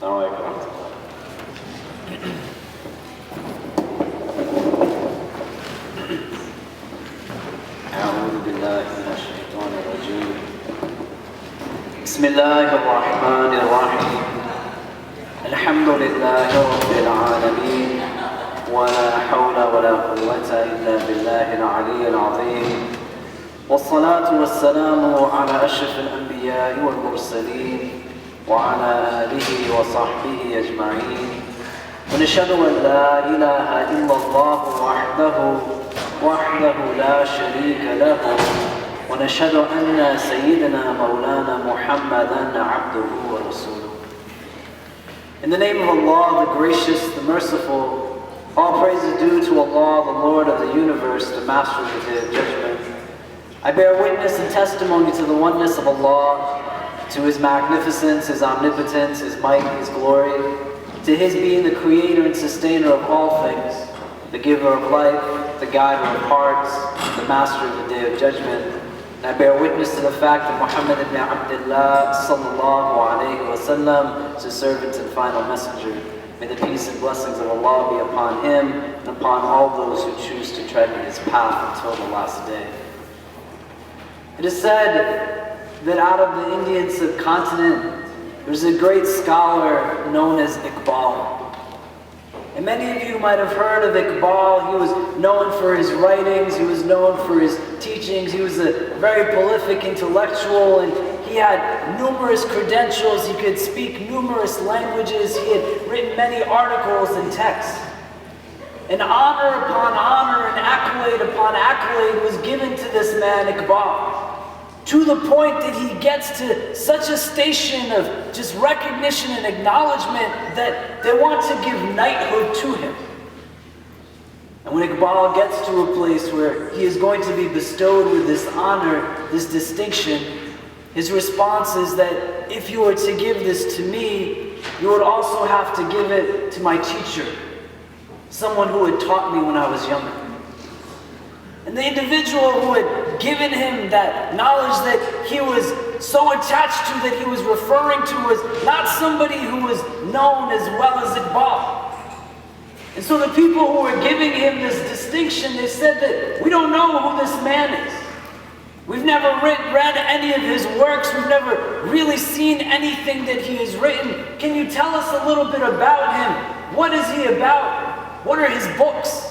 السلام عليكم ورحمة الله. أعوذ بالله من الشيطان الرجيم. بسم الله الرحمن الرحيم. الحمد لله رب العالمين، ولا حول ولا قوة إلا بالله العلي العظيم، والصلاة والسلام على أشرف الأنبياء والمرسلين وعلى آله وصحبه أجمعين، ونشهد أن لا إله إلا الله وحده لا شريك له، ونشهد أن سيدنا مولانا محمدا عبده ورسوله. In the name of Allah, the gracious, the merciful, all praise is due to Allah, the Lord of the universe, the master of the day of judgment. I bear witness and testimony to the oneness of Allah, to His magnificence, His omnipotence, His might, His glory, to His being the creator and sustainer of all things, the giver of life, the guider of hearts, the master of the day of judgment. And I bear witness to the fact that Muhammad ibn Abdullah sallallahu alayhi wa sallam is His servant and final messenger. May the peace and blessings of Allah be upon him and upon all those who choose to tread in His path until the last day. It is said that out of the Indian subcontinent, there's a great scholar known as Iqbal. And many of you might have heard of Iqbal. He was known for his writings, he was known for his teachings, he was a very prolific intellectual, and he had numerous credentials, he could speak numerous languages, he had written many articles and texts. And honor upon honor and accolade upon accolade was given to this man, Iqbal, to the point that he gets to such a station of just recognition and acknowledgement that they want to give knighthood to him. And when Iqbal gets to a place where he is going to be bestowed with this honor, this distinction, his response is that if you were to give this to me, you would also have to give it to my teacher, someone who had taught me when I was younger. And the individual who had given him that knowledge that he was so attached to, that he was referring to, was not somebody who was known as well as Iqbal. And so the people who were giving him this distinction, they said that we don't know who this man is. We've never read any of his works. We've never really seen anything that he has written. Can you tell us a little bit about him? What is he about? What are his books?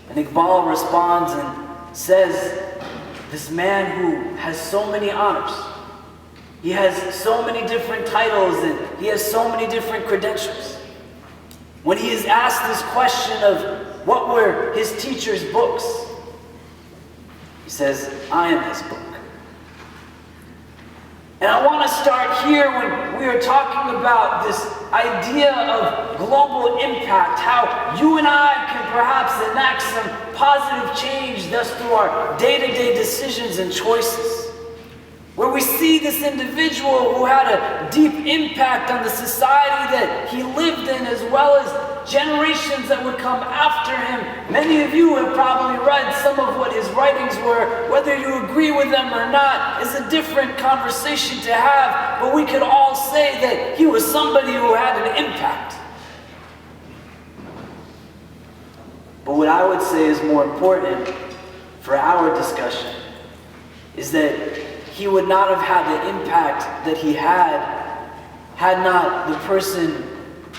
And Iqbal responds and says, this man who has so many honors, he has so many different titles, and he has so many different credentials. When he is asked this question of what were his teacher's books, he says, I am his book. And I want to start here when we are talking about this idea of global impact, how you and I can perhaps enact some positive change thus through our day-to-day decisions and choices. Where we see this individual who had a deep impact on the society that he lived in, as well as generations that would come after him. Many of you have probably read some of what his writings were. Whether you agree with them or not is a different conversation to have, but we could all say that he was somebody who had an impact. But what I would say is more important for our discussion is that he would not have had the impact that he had not the person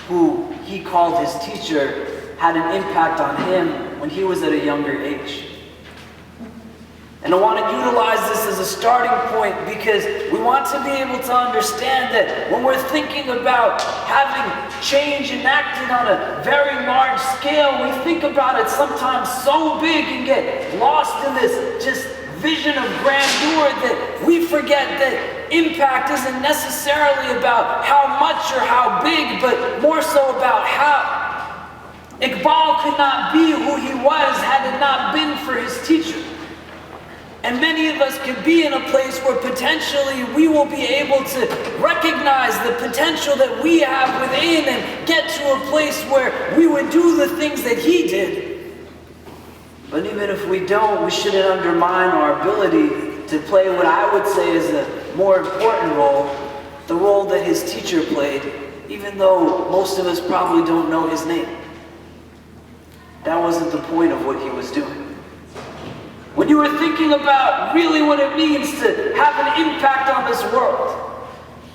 who he called his teacher had an impact on him when he was at a younger age. And I want to utilize this as a starting point because we want to be able to understand that when we're thinking about having change enacted on a very large scale, we think about it sometimes so big and get lost in this just vision of grandeur that we forget that impact isn't necessarily about how much or how big, but more so about how. Iqbal could not be who he was had it not been for his teacher. And many of us could be in a place where potentially we will be able to recognize the potential that we have within and get to a place where we would do the things that he did. But even if we don't, we shouldn't undermine our ability to play what I would say is a more important role, the role that his teacher played, even though most of us probably don't know his name. That wasn't the point of what he was doing. When you were thinking about really what it means to have an impact on this world,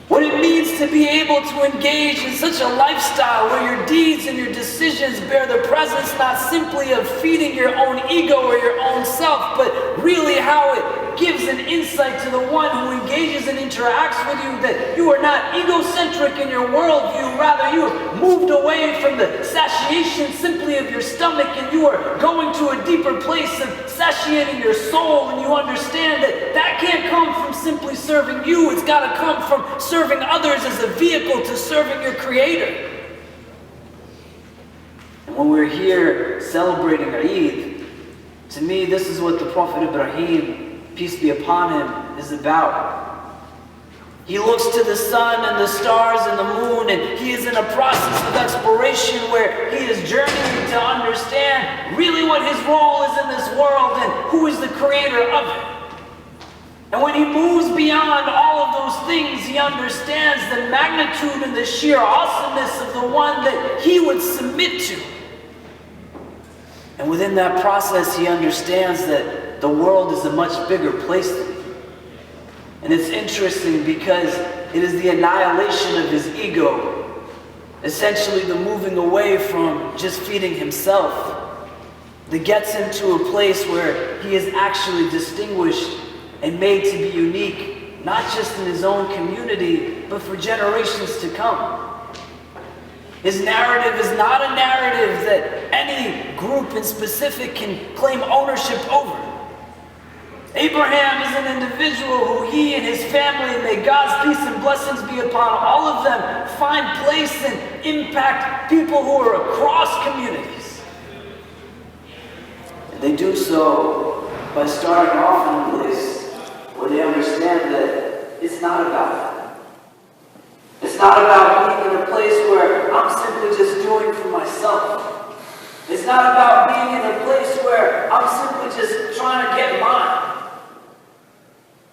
what it means to be able to engage in such a lifestyle where your deeds and your decisions bear the presence not simply of feeding your own ego or your own self, but really how it gives an insight to the one who engages and interacts with you, that you are not egocentric in your worldview, rather you have moved away from the satiation simply of your stomach and you are going to a deeper place of satiating your soul, and you understand that that can't come from simply serving you, it's got to come from serving others as a vehicle to serving your Creator. And when we're here celebrating Eid, to me this is what the Prophet Ibrahim, peace be upon him, is about. He looks to the sun and the stars and the moon, and he is in a process of exploration where he is journeying to understand really what his role is in this world and who is the creator of it. And when he moves beyond all of those things, he understands the magnitude and the sheer awesomeness of the one that he would submit to. And within that process, he understands that the world is a much bigger place than him. And it's interesting because it is the annihilation of his ego, essentially the moving away from just feeding himself, that gets him to a place where he is actually distinguished and made to be unique, not just in his own community, but for generations to come. His narrative is not a narrative that any group in specific can claim ownership over. Abraham is an individual who he and his family, may God's peace and blessings be upon all of them, find place and impact people who are across communities. And they do so by starting off in a place where they understand that it's not about that. It's not about being in a place where I'm simply just doing for myself. It's not about being in a place where I'm simply just trying to get mine.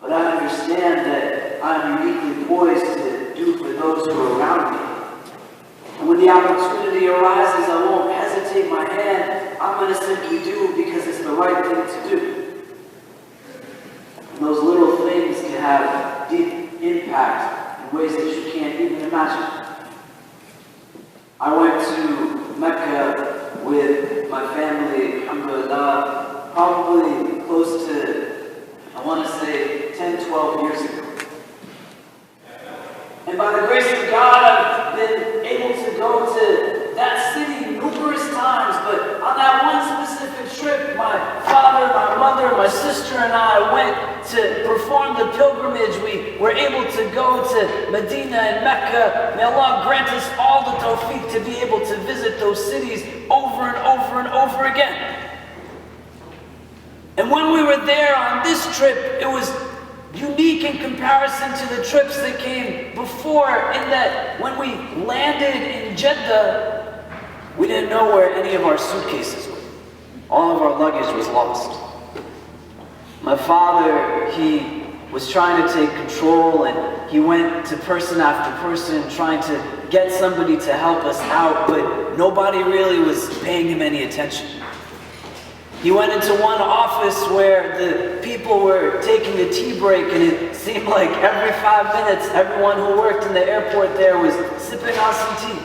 But I understand that I'm uniquely poised to do for those who are around me. And when the opportunity arises, I won't hesitate my hand. I'm going to simply do because it's the right thing to do. And those little things can have deep impact in ways that you can't even imagine. I went to Mecca with my family, alhamdulillah, probably close to, I want to say, 10, 12 years ago. And by the grace of God, I've been able to go to that city numerous times, but on that one specific trip, my father, my mother, my sister, and I went to perform the pilgrimage. We were able to go to Medina and Mecca. May Allah grant us all the tawfiq to be able to visit those cities over and over and over again. And when we were there on this trip, it was unique in comparison to the trips that came before, in that when we landed in Jeddah, we didn't know where any of our suitcases were. All of our luggage was lost. My father, he was trying to take control, and he went to person after person trying to get somebody to help us out, but nobody really was paying him any attention. He went into one office where the people were taking a tea break, and it seemed like every 5 minutes, everyone who worked in the airport there was sipping on some tea.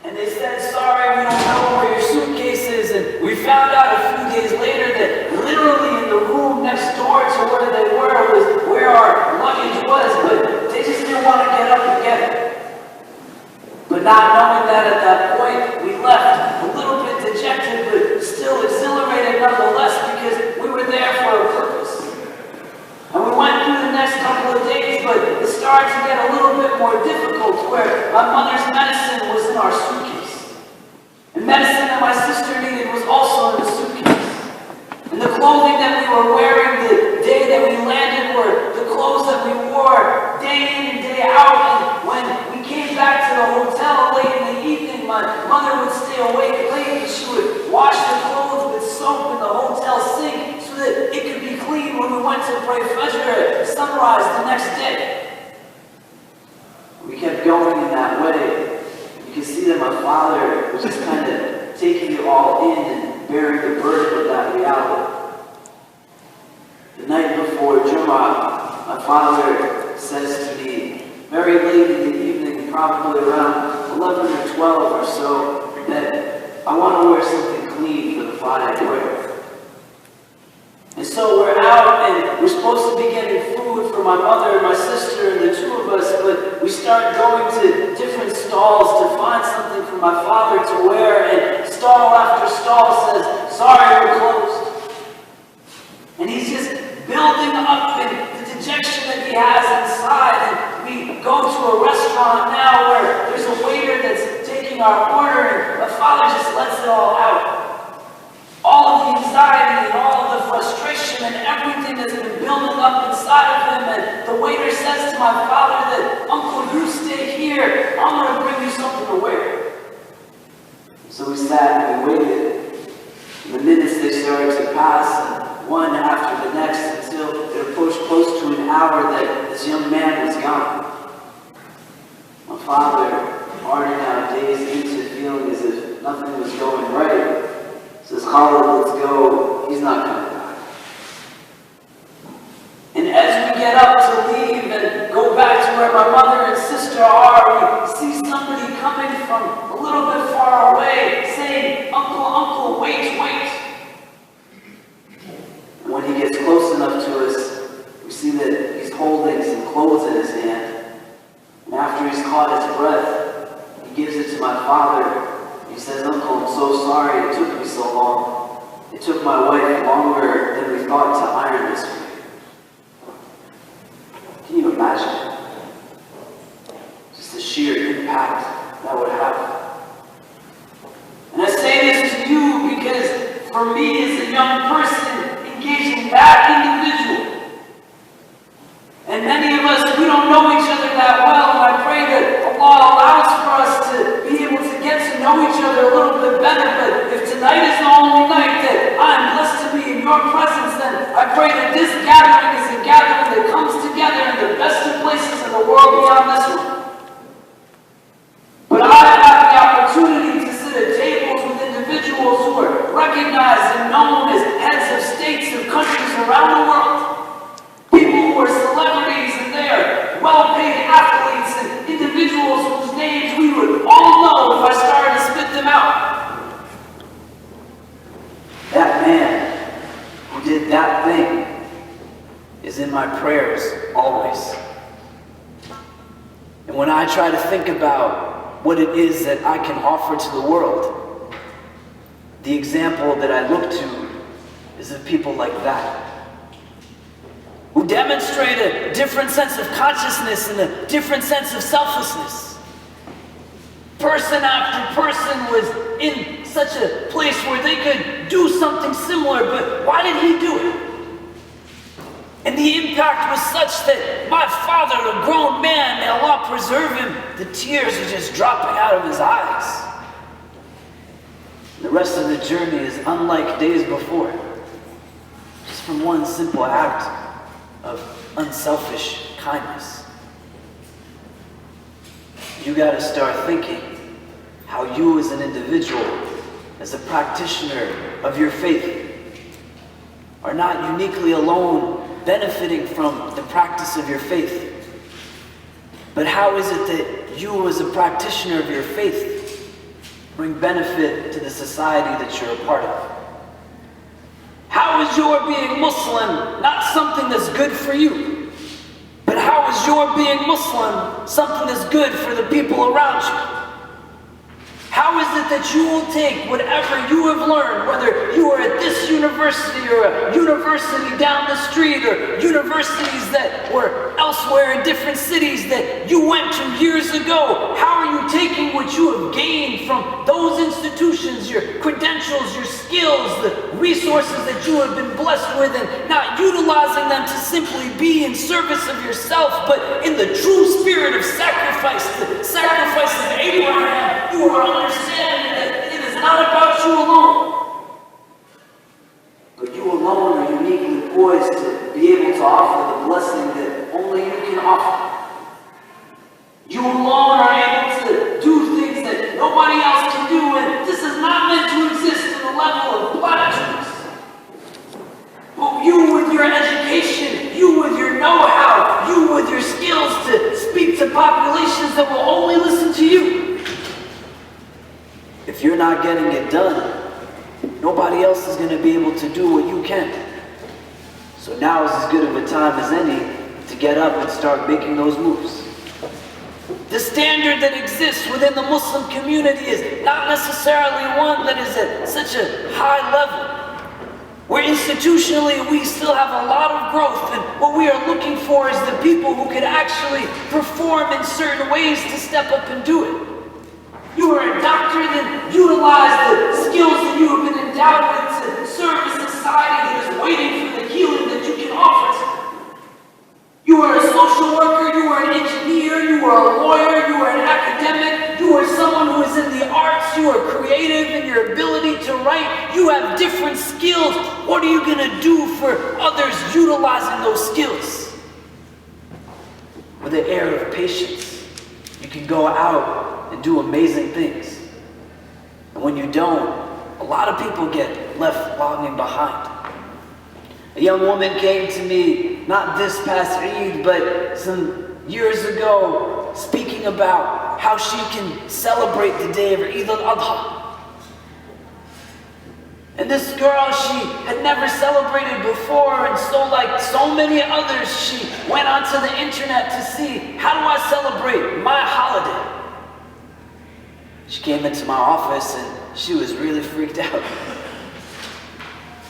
And they said, sorry, we don't know where your suitcase is. And we found out a few days later that literally in the room next door to where they were was where our luggage was, but they just didn't want to get up and get it. But not knowing that at that point, we left a little bit dejected, but still exhilarated nonetheless, because we were there for a purpose. And we went through the next couple of days, but it started to get a little bit more difficult, where my mother's medicine was in our suitcase. And medicine that my sister needed was also in the suitcase. And the clothing that we were wearing the day that we landed were the clothes that we wore day in and day out. And when we came back to the hotel late in the evening, my mother would stay awake late and she would wash the clothes with soap in the hotel sink so that it could be clean when we went to pray Fajr at sunrise the next day. that way. You can see that my father was just kind of taking it all in and bearing the burden of that reality. The night before Jummah, my father says to me, very late in the evening, probably around 11 or 12 or so, that I want to wear something clean for the Friday prayer. And so we're out and we're supposed to be getting food for my mother and my sister and the two of us, but we start going to different stalls to find something for my father to wear, and stall after stall says, sorry, we're closed. And he's just building up in the dejection that he has inside. And we go to a restaurant now where there's a waiter that's taking our order, and my father just lets it all out. All of the anxiety and all of the frustration and everything that's been building up inside of him. And the waiter says to my father that, Uncle, you stay here. I'm going to bring you something to wear. So we sat and we waited. And the minutes, they started to pass, one after the next, until it approached close to an hour that this young man was gone. My father, already now days into feeling as if nothing was going right, says, Khalid, let's go. He's not coming back. And as we get up to leave and go back to where my mother and sister are, we see somebody coming from a little bit far away saying, Uncle, wait. And when he gets close enough to us, we see that he's holding some clothes in his hand. And after he's caught his breath, he gives it to my father. He says, Uncle, I'm so sorry it took me so long. It took my wife longer than we thought to iron this for you. Can you imagine? Just the sheer impact that would have. And I say this to you because for me as a young person engaging that individual, and many of us, we don't know each other that well, and I pray that Allah allows for us to be able to get to know each other a little bit better. But if tonight is the only night that I'm blessed to be in your presence, then I pray that this gathering is a gathering that comes together in the best of places in the world beyond this one. But I have the opportunity to sit at tables with individuals who are recognized and known as heads of states of countries around the world. People who are celebrities and they are well-paid athletes and individuals whose names we would all know if I started to spit them out. That man who did that thing is in my prayers always. And when I try to think about what it is that I can offer to the world, the example that I look to is of people like that, who demonstrate a different sense of consciousness and a different sense of selflessness. Person after person was in such a place where they could do something similar, but why did he do it? And the impact was such that my father, a grown man, may Allah preserve him, the tears are just dropping out of his eyes. The rest of the journey is unlike days before, just from one simple act of unselfish kindness. You got to start thinking how you as an individual, as a practitioner of your faith, are not uniquely alone benefiting from the practice of your faith, but how is it that you as a practitioner of your faith bring benefit to the society that you're a part of? How is your being Muslim not something that's good for you, but how is your being Muslim something that's good for the people around you? How is it that you will take whatever you have learned, whether you are at this university or a university down the street or universities that were elsewhere in different cities that you went to years ago, how are you taking what you have gained from those institutions, your credentials, your skills, the resources that you have been blessed with, and not utilizing them to simply be in service of yourself, but in the true spirit of sacrifice, the sacrifice of Abraham? You are understanding that it is not about you alone, but you alone are uniquely poised to be able to offer the blessing that only you can offer. You alone are able to not getting it done, nobody else is going to be able to do what you can. So now is as good of a time as any to get up and start making those moves. The standard that exists within the Muslim community is not necessarily one that is at such a high level, where institutionally we still have a lot of growth, and what we are looking for is the people who could actually perform in certain ways to step up and do it. You are a doctor, then utilize the skills that you have been endowed with to serve a society that is waiting for the healing that you can offer to them. You are a social worker, you are an engineer, you are a lawyer, you are an academic, you are someone who is in the arts, you are creative in your ability to write, you have different skills. What are you going to do for others utilizing those skills? With an air of patience, you can go out and do amazing things. And when you don't, a lot of people get left lagging behind. A young woman came to me, not this past Eid, but some years ago, speaking about how she can celebrate the day of Eid al-Adha. And this girl, she had never celebrated before, and so like so many others, she went onto the internet to see, how do I celebrate my holiday? She came into my office and she was really freaked out.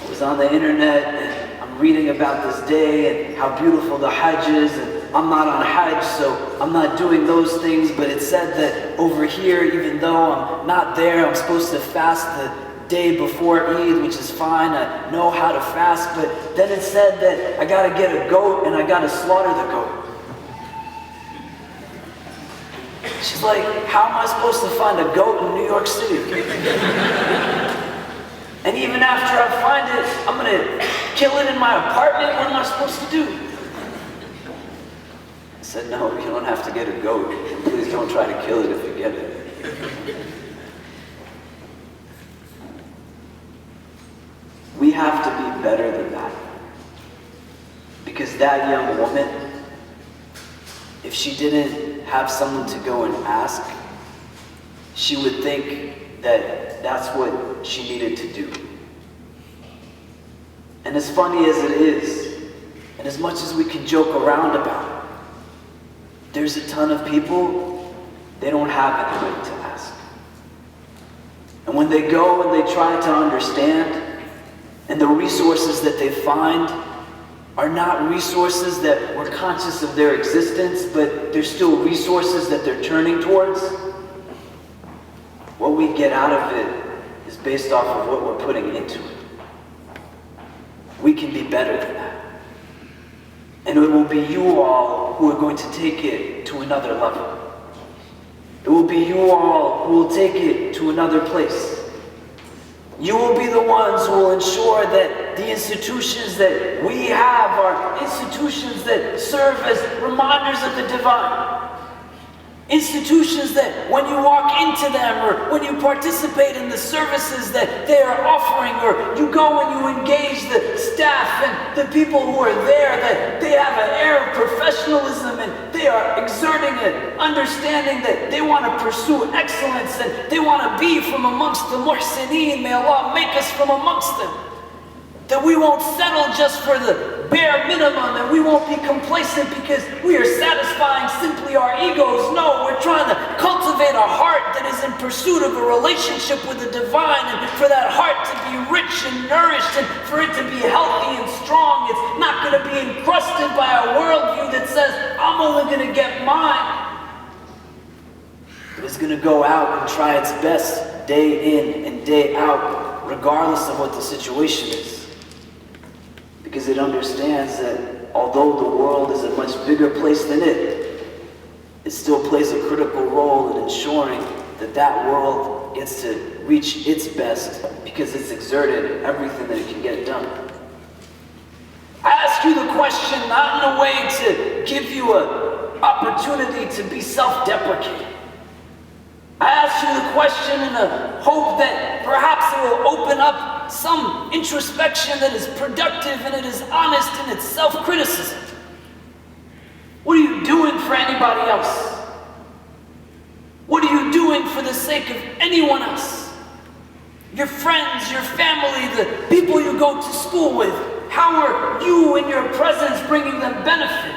I was on the internet and I'm reading about this day and how beautiful the Hajj is, and I'm not on Hajj, so I'm not doing those things, but it said that over here, even though I'm not there, I'm supposed to fast the day before Eid, which is fine, I know how to fast, but then it said that I gotta get a goat and I gotta slaughter the goat. She's like, how am I supposed to find a goat in New York City? And even after I find it, I'm gonna kill it in my apartment. What am I supposed to do? I said, no, you don't have to get a goat. Please don't try to kill it if you get it. We have to be better than that. Because that young woman, if she didn't have someone to go and ask, she would think that that's what she needed to do. And as funny as it is, and as much as we can joke around about it, there's a ton of people, they don't have anybody to ask. And when they go and they try to understand, and the resources that they find are not resources that we're conscious of their existence, but they're still resources that they're turning towards, what we get out of it is based off of what we're putting into it. We can be better than that. And it will be you all who are going to take it to another level. It will be you all who will take it to another place. You will be the ones who will ensure that the institutions that we have are institutions that serve as reminders of the divine. Institutions that when you walk into them, or when you participate in the services that they are offering, or you go and you engage the staff and the people who are there, that they have an air of professionalism and they are exerting an understanding that they want to pursue excellence and they want to be from amongst the muhsineen. May Allah make us from amongst them. That we won't settle just for the bare minimum, and we won't be complacent because we are satisfying simply our egos. No, we're trying to cultivate a heart that is in pursuit of a relationship with the divine, and for that heart to be rich and nourished, and for it to be healthy and strong. It's not going to be encrusted by a worldview that says, I'm only going to get mine. But it's going to go out and try its best day in and day out, regardless of what the situation is. Because it understands that although the world is a much bigger place than it still plays a critical role in ensuring that that world gets to reach its best because it's exerted everything that it can get done. I ask you the question not in a way to give you an opportunity to be self-deprecating. I ask you the question in the hope that perhaps it will open up some introspection that is productive and it is honest in its self-criticism. What are you doing for anybody else? What are you doing for the sake of anyone else? your friends, your family, the people you go to school with. How are you in your presence bringing them benefit?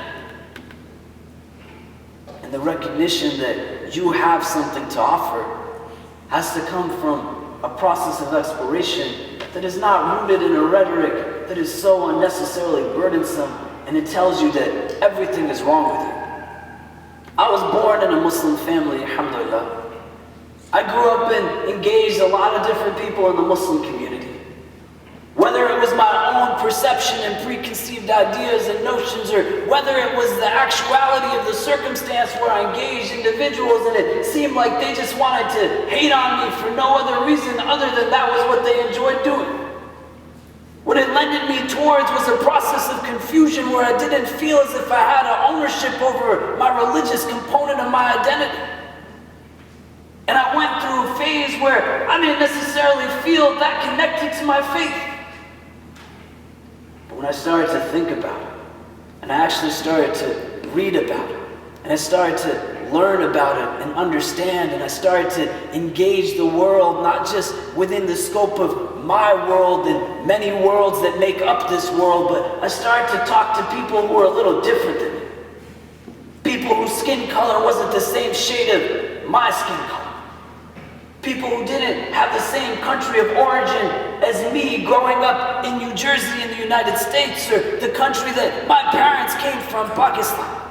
And the recognition that you have something to offer has to come from a process of exploration that is not rooted in a rhetoric that is so unnecessarily burdensome, and it tells you that everything is wrong with you. I was born in a Muslim family, alhamdulillah. I grew up and engaged a lot of different people in the Muslim community. Whether it was my own perception and preconceived ideas and notions, or whether it was the actuality of the circumstance where I engaged individuals and it seemed like they just wanted to hate on me for no other reason other than that was what they enjoyed doing. What it lended me towards was a process of confusion where I didn't feel as if I had an ownership over my religious component of my identity. And I went through a phase where I didn't necessarily feel that connected to my faith. But when I started to think about it, and I actually started to read about it, and I started to learn about it and understand, and I started to engage the world, not just within the scope of my world and many worlds that make up this world, but I started to talk to people who were a little different than me. People whose skin color wasn't the same shade of my skin color. People who didn't have the same country of origin as me growing up in New Jersey in the United States, or the country that my parents came from, Pakistan.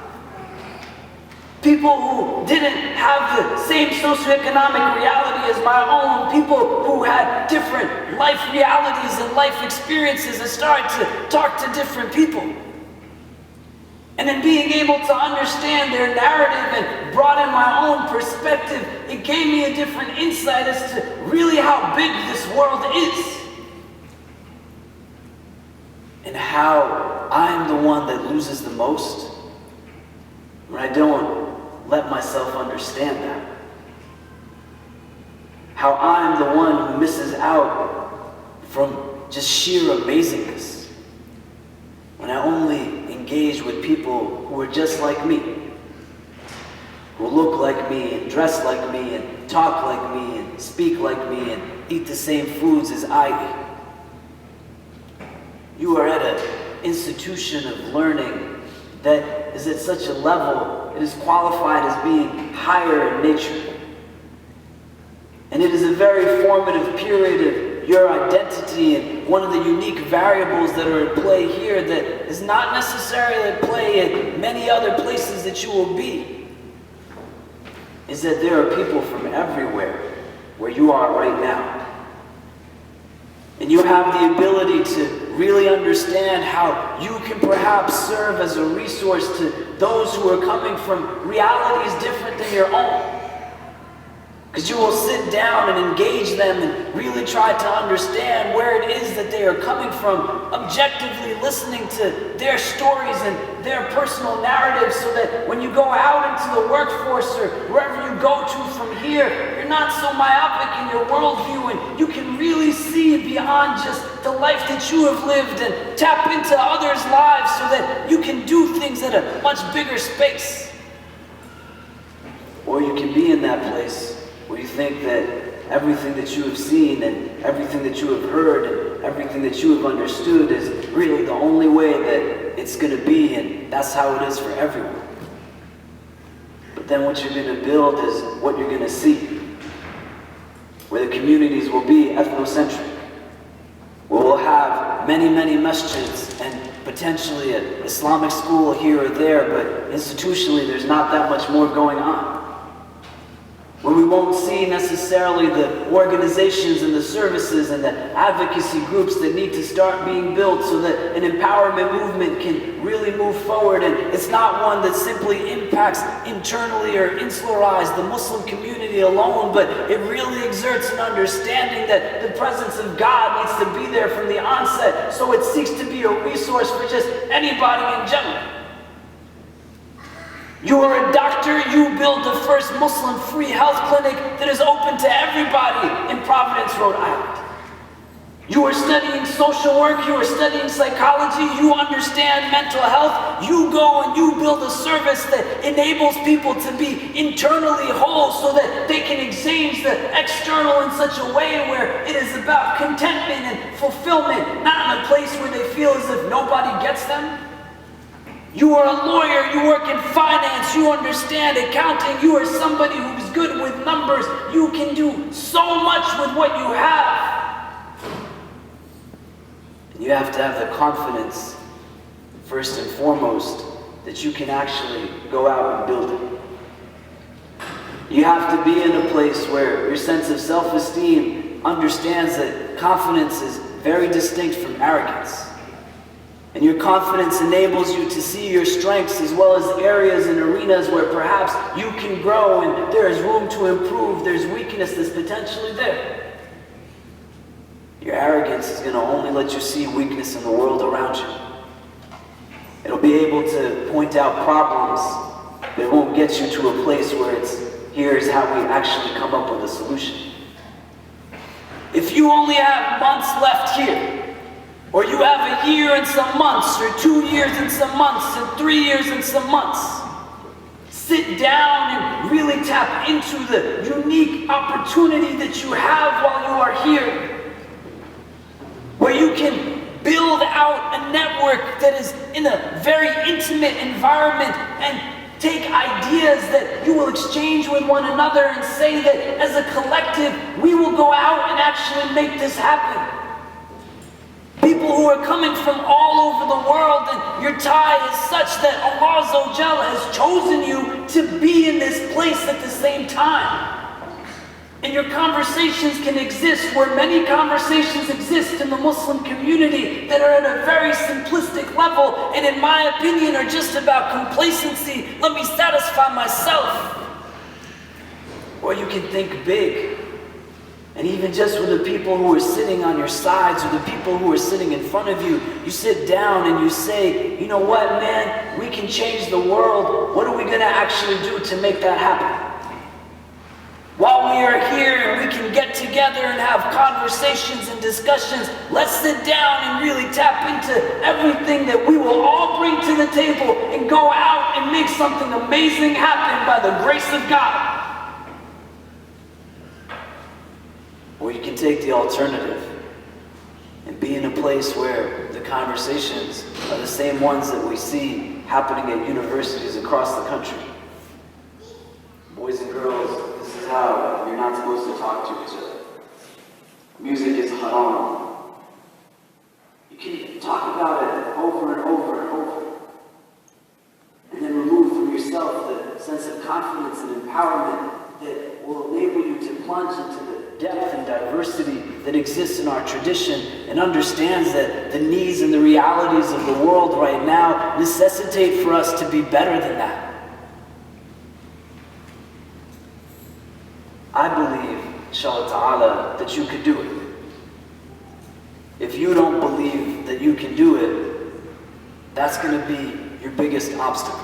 People who didn't have the same socioeconomic reality as my own. People who had different life realities and life experiences, and started to talk to different people. And then being able to understand their narrative and broaden my own perspective, it gave me a different insight as to really how big this world is. And how I'm the one that loses the most when I don't let myself understand that. How I'm the one who misses out from just sheer amazingness when I only engage with people who are just like me, who look like me and dress like me and talk like me and speak like me and eat the same foods as I eat. You are at an institution of learning that is at such a level, it is qualified as being higher in nature. And it is a very formative period of your identity, and one of the unique variables that are at play here that is not necessarily at play at many other places that you will be, is that there are people from everywhere where you are right now. And you have the ability to really understand how you can perhaps serve as a resource to those who are coming from realities different than your own. Because you will sit down and engage them and really try to understand where it is that they are coming from, objectively listening to their stories and their personal narratives, so that when you go out into the workforce or wherever you go to from here, you're not so myopic in your worldview, and you can really see beyond just the life that you have lived and tap into others' lives so that you can do things at a much bigger space. Or you can be in that place where you think that everything that you have seen and everything that you have heard and everything that you have understood is really the only way that it's going to be, and that's how it is for everyone. But then what you're going to build is what you're going to see, where the communities will be ethnocentric, where we'll have many, many masjids and potentially an Islamic school here or there, but institutionally there's not that much more going on. Where we won't see necessarily the organizations and the services and the advocacy groups that need to start being built so that an empowerment movement can really move forward. And it's not one that simply impacts internally or insularizes the Muslim community alone, but it really exerts an understanding that the presence of God needs to be there from the onset, so it seeks to be a resource for just anybody in general. You are a doctor, you build the first Muslim free health clinic that is open to everybody in Providence, Rhode Island. You are studying social work, you are studying psychology, you understand mental health, you go and you build a service that enables people to be internally whole so that they can exchange the external in such a way where it is about contentment and fulfillment, not in a place where they feel as if nobody gets them. You are a lawyer, you work in finance, you understand accounting, you are somebody who's good with numbers, you can do so much with what you have. You have to have the confidence, first and foremost, that you can actually go out and build it. You have to be in a place where your sense of self-esteem understands that confidence is very distinct from arrogance. And your confidence enables you to see your strengths as well as areas and arenas where perhaps you can grow and there is room to improve, there's weakness that's potentially there. Your arrogance is going to only let you see weakness in the world around you. It'll be able to point out problems, but it won't get you to a place where it's, here's how we actually come up with a solution. If you only have months left here, or you have a year and some months, or 2 years and some months, and 3 years and some months, sit down and really tap into the unique opportunity that you have while you are here, where you can build out a network that is in a very intimate environment and take ideas that you will exchange with one another and say that as a collective, we will go out and actually make this happen. People who are coming from all over the world, and your tie is such that Allah Azza wa Jalla has chosen you to be in this place at the same time. And your conversations can exist where many conversations exist in the Muslim community that are at a very simplistic level and in my opinion are just about complacency. Let me satisfy myself. Or you can think big. And even just with the people who are sitting on your sides or the people who are sitting in front of you, you sit down and you say, you know what, man, we can change the world. What are we going to actually do to make that happen? While we are here and we can get together and have conversations and discussions, let's sit down and really tap into everything that we will all bring to the table and go out and make something amazing happen by the grace of God. Or you can take the alternative and be in a place where the conversations are the same ones that we see happening at universities across the country. Boys and girls, how you're not supposed to talk to each other. Music is haram. You can talk about it over and over and over. And then remove from yourself the sense of confidence and empowerment that will enable you to plunge into the depth and diversity that exists in our tradition and understands that the needs and the realities of the world right now necessitate for us to be better than that. I believe, inshallah ta'ala, that you could do it. If you don't believe that you can do it, that's going to be your biggest obstacle.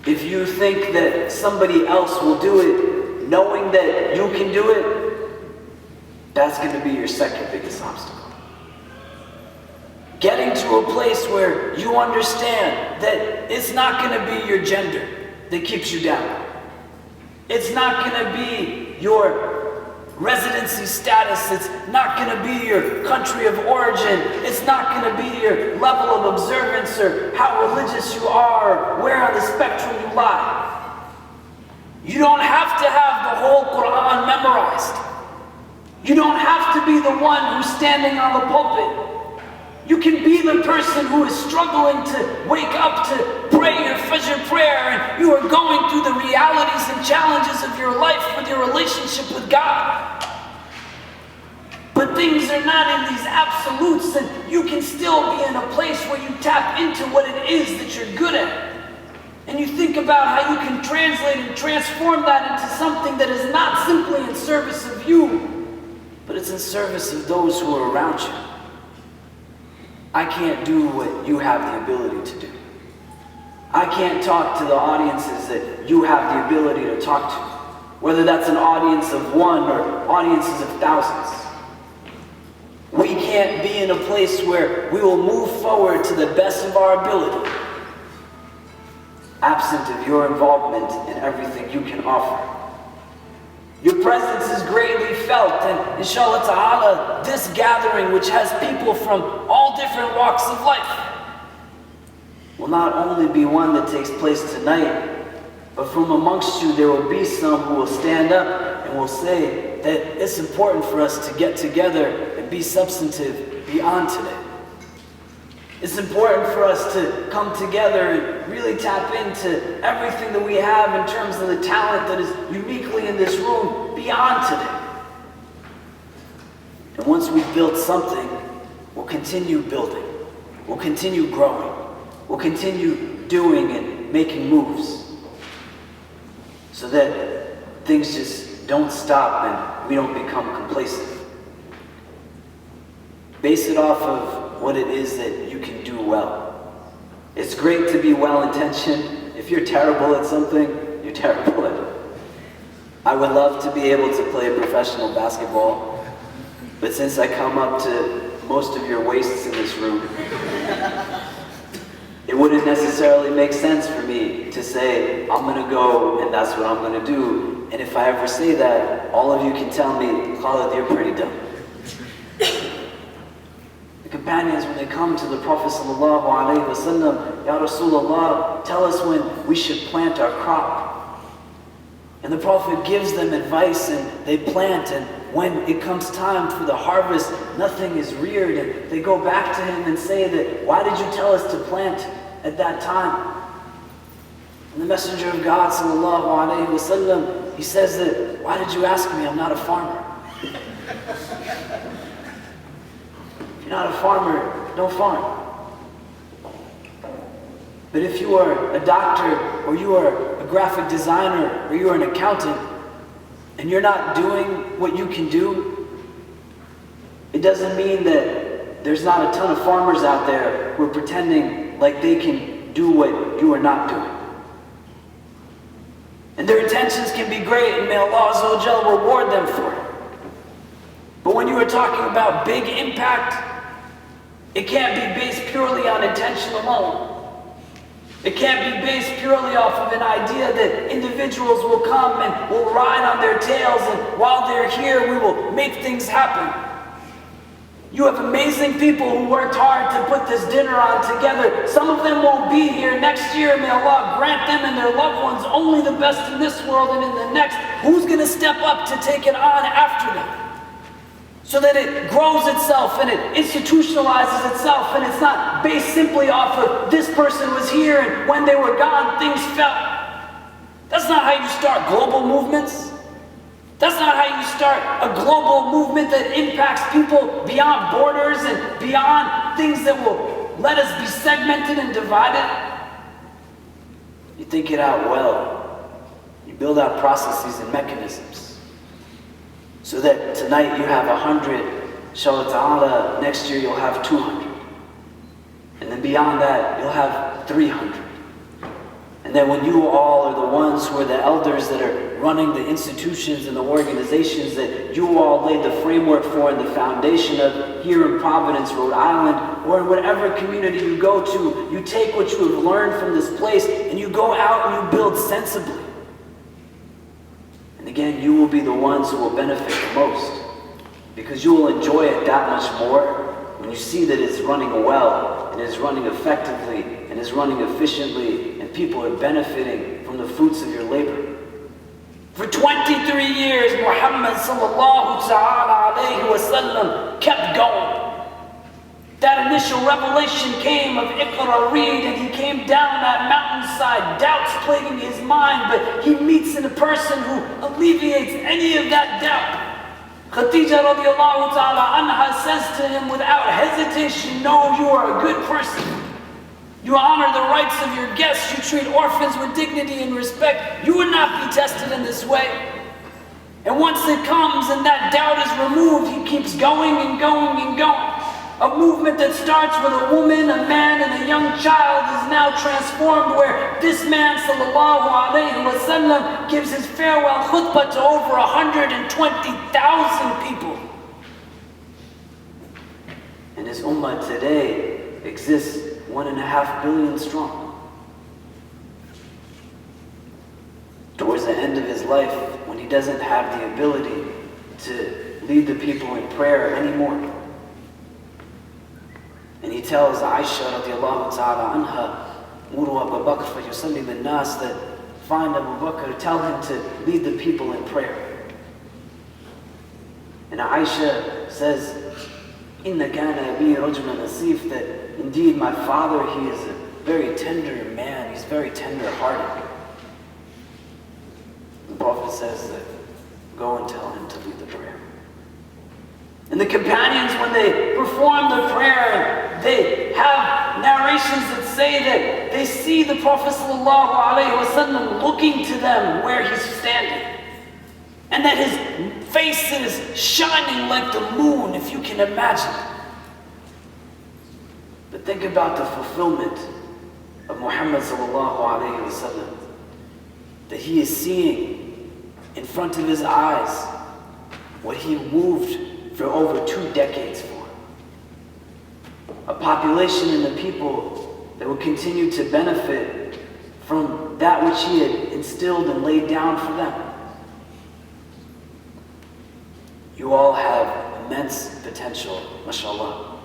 If you think that somebody else will do it, knowing that you can do it, that's going to be your second biggest obstacle. Getting to a place where you understand that it's not going to be your gender that keeps you down. It's not going to be your residency status. It's not going to be your country of origin. It's not going to be your level of observance or how religious you are or where on the spectrum you lie. You don't have to have the whole Quran memorized. You don't have to be the one who's standing on the pulpit. You can be the person who is struggling to wake up to pray your Fajr prayer and you are going through the realities and challenges of your life with your relationship with God. But things are not in these absolutes and you can still be in a place where you tap into what it is that you're good at. And you think about how you can translate and transform that into something that is not simply in service of you, but it's in service of those who are around you. I can't do what you have the ability to do. I can't talk to the audiences that you have the ability to talk to, whether that's an audience of one or audiences of thousands. can't be in a place where we will move forward to the best of our ability, absent of your involvement in everything you can offer. Your presence is greatly felt, and inshallah ta'ala, this gathering, which has people from all different walks of life, will not only be one that takes place tonight, but from amongst you there will be some who will stand up and will say that it's important for us to get together and be substantive beyond today. It's important for us to come together and really tap into everything that we have in terms of the talent that is uniquely in this room beyond today. And once we've built something, we'll continue building. We'll continue growing. We'll continue doing and making moves so that things just don't stop and we don't become complacent. Base it off of what it is that you can do well. It's great to be well-intentioned. If you're terrible at something, you're terrible at it. I would love to be able to play professional basketball, but since I come up to most of your waists in this room, it wouldn't necessarily make sense for me to say, I'm gonna go and that's what I'm gonna do. And if I ever say that, all of you can tell me, Khalid, you're pretty dumb. The companions, when they come to the Prophet sallallahu alaihi wasallam, Ya Rasulullah, tell us when we should plant our crop. And the Prophet gives them advice and they plant, and when it comes time for the harvest, nothing is reared, and they go back to him and say that, why did you tell us to plant at that time? And the Messenger of God sallallahu alaihi wasallam, he says that, why did you ask me? I'm not a farmer. If you're not a farmer, don't farm. But if you are a doctor, or you are a graphic designer, or you are an accountant, and you're not doing what you can do, it doesn't mean that there's not a ton of farmers out there who are pretending like they can do what you are not doing. And their intentions can be great, and may Allah Azza wa Jalla reward them for it. But when you are talking about big impact, it can't be based purely on intention alone. It can't be based purely off of an idea that individuals will come and will ride on their tails, and while they're here, we will make things happen. You have amazing people who worked hard to put this dinner on together. Some of them won't be here next year. May Allah grant them and their loved ones only the best in this world and in the next. Who's going to step up to take it on after them? So that it grows itself and it institutionalizes itself, and it's not based simply off of this person was here and when they were gone things fell. That's not how you start global movements. That's not how you start a global movement that impacts people beyond borders and beyond things that will let us be segmented and divided. You think it out well. You build out processes and mechanisms. So that tonight you have 100, inshallah ta'ala, next year you'll have 200. And then beyond that, you'll have 300. And then when you all are the ones who are the elders that are running the institutions and the organizations that you all laid the framework for and the foundation of here in Providence, Rhode Island, or in whatever community you go to, you take what you have learned from this place and you go out and you build sensibly. And again, you will be the ones who will benefit the most, because you will enjoy it that much more when you see that it's running well, and it's running effectively, and it's running efficiently, and people are benefiting from the fruits of your labor. For 23 years, Muhammad sallallahu ta'ala alayhi wa sallam kept going. That initial revelation came of Iqra, read, and he came down that mountainside, doubts plaguing his mind, but he meets in a person who alleviates any of that doubt. Khadija radiallahu ta'ala anha says to him without hesitation, no, you are a good person. You honor the rights of your guests, you treat orphans with dignity and respect. You would not be tested in this way. And once it comes and that doubt is removed, he keeps going and going and going. A movement that starts with a woman, a man, and a young child is now transformed, where this man, sallallahu alayhi wa sallam, gives his farewell khutbah to over 120,000 people. And his ummah today exists 1.5 billion strong. Towards the end of his life, when he doesn't have the ability to lead the people in prayer anymore, and he tells Aisha radiallahu ta'ala anha, Muru Abu Bakr fa yusalli bin nas, that find Abu Bakr, tell him to lead the people in prayer. And Aisha says, Inna kana abi rajulan asif, that indeed my father, he is a very tender man, he's very tender hearted. The Prophet says that, go and tell him to lead the prayer. And the companions, when they perform the prayer, they have narrations that say that they see the Prophet ﷺ looking to them where he's standing. And that his face is shining like the moon, if you can imagine. But think about the fulfillment of Muhammad ﷺ, that he is seeing in front of his eyes what he moved for over 2 decades for. A population and the people that would continue to benefit from that which he had instilled and laid down for them. You all have immense potential, mashallah.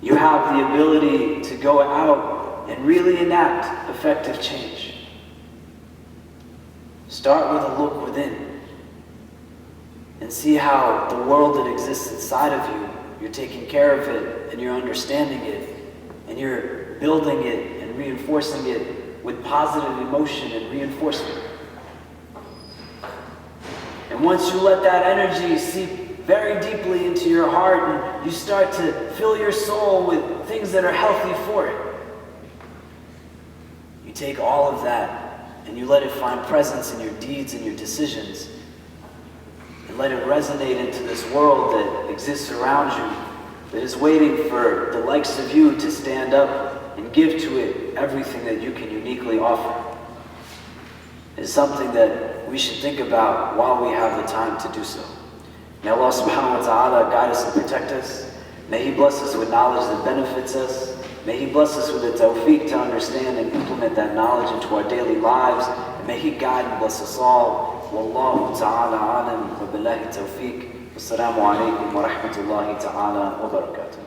You have the ability to go out and really enact effective change. Start with a look within and see how the world that exists inside of you, you're taking care of it and you're understanding it and you're building it and reinforcing it with positive emotion and reinforcement. And once you let that energy seep very deeply into your heart and you start to fill your soul with things that are healthy for it, you take all of that and you let it find presence in your deeds and your decisions, and let it resonate into this world that exists around you, that is waiting for the likes of you to stand up and give to it everything that you can uniquely offer. It's something that we should think about while we have the time to do so. May Allah subhanahu wa ta'ala guide us and protect us. May He bless us with knowledge that benefits us. May He bless us with the tawfiq to understand and implement that knowledge into our daily lives. And may He guide and bless us all. Wallahu ta'ala alam wa billahi tawfiq. Wassalamu alaikum wa rahmatullahi ta'ala wa barakatuh.